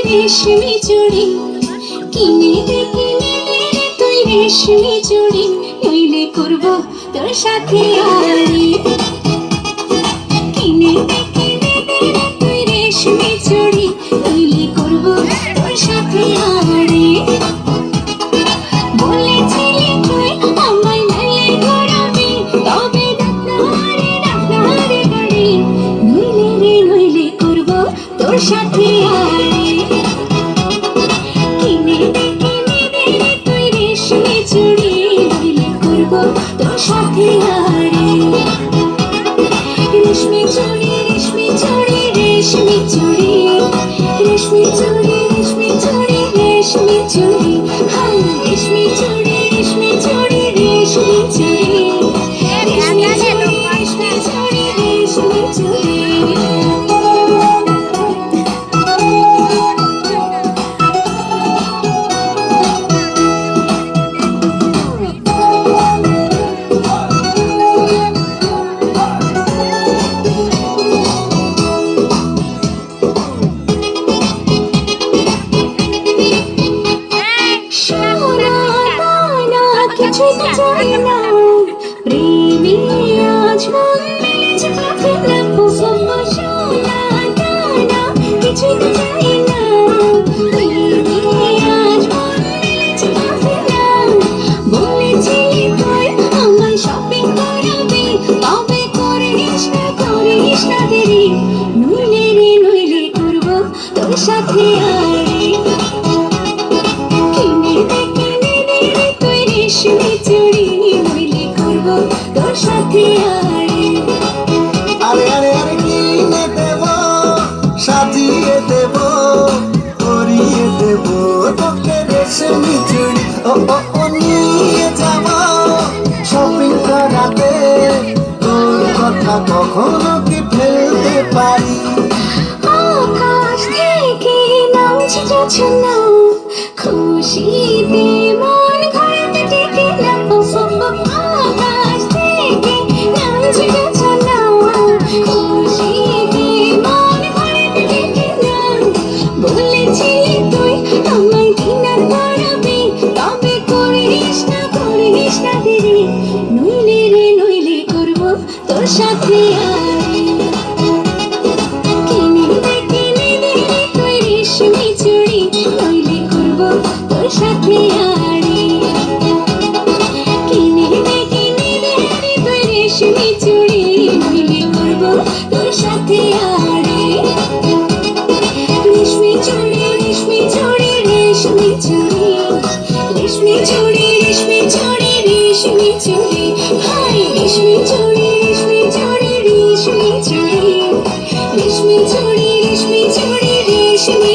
রেশমি চুড়ি কিনে দে তুই রেশমি চুড়ি, নইলে করব তোর সাথে আড়ি। কিনে দে তুই রেশমি চুড়ি, নইলে করব তোর সাথে আড়ি। বলেছিলি তুই আমায় মেলে ঘোরাবি, তবে ডাক্তারে গাড়ি, নইলে করব তোর সাথে আড়ি। কিনে দে তুই রেশমি চুড়ি, নইলে করব তোর সাথে আড়ি। রেশমি চুড়ি রেশমি চুড়ি রেশমি চুড়ি, রেশমি চুড়ি রেশমি চুড়ি রেশমি চুড়ি, হাই রেশমি চুড়ি রেশমি চুড়ি রেশমি চুড়ি, রেশমি চুড়ি রেশমি চুড়ি রেশমি চুড়ি। কিছুই তো চাই না প্রেমী, আজ মন মেলেছে কাছে না, সোনা দানা কিছুই তো চাই না প্রেমী, আজ মন মেলেছে কাছে না। বলেছিলি তুই আমায় শপিং করাবি, তবে করিস না দেরি, নইলে করব তোর সাথে আড়ি। কিনে দে তুই রেশমি চুড়ি, নইলে করব তোর সাথে আড়ি। আরে আরে আরে কিনে দেব, সাজিয়ে দেব, পরিয়ে দেব তোকে রেশমি চুড়ি। ও ও ও নিয়ে যাব শপিং করাতে, তোর কথা কখনো কি ফেলতে পারি? আকাশ থেকে নামছে জোছনা, খুশিতে মন ঘরেতে টেকে না, আকাশ থেকে নামছে জোছনা, খুশিতে মন ঘরেতে টেকে না। বলেছিলি তুই আমায় ডিনার করাবি, তবে করিস না দেরি, নইলে করব তোর সাথে আড়ি। কিনে দে তুই রেশমি চুড়ি, নইলে করব তোর সাথে আড়ি। কিনে দে তুই রেশমি চুড়ি, নইলে করব তোর সাথে আড়ি। রেশমি চুড়ি রেশমি চুড়ি রেশমি চুড়ি, রেশমি চুড়ি রেশমি চুড়ি রেশমি চুড়ি, হাই রেশমি চুড়ি রেশমি চুড়ি রেশমি চুড়ি, রেশমি চুড়ি রেশমি চুড়ি রেশমি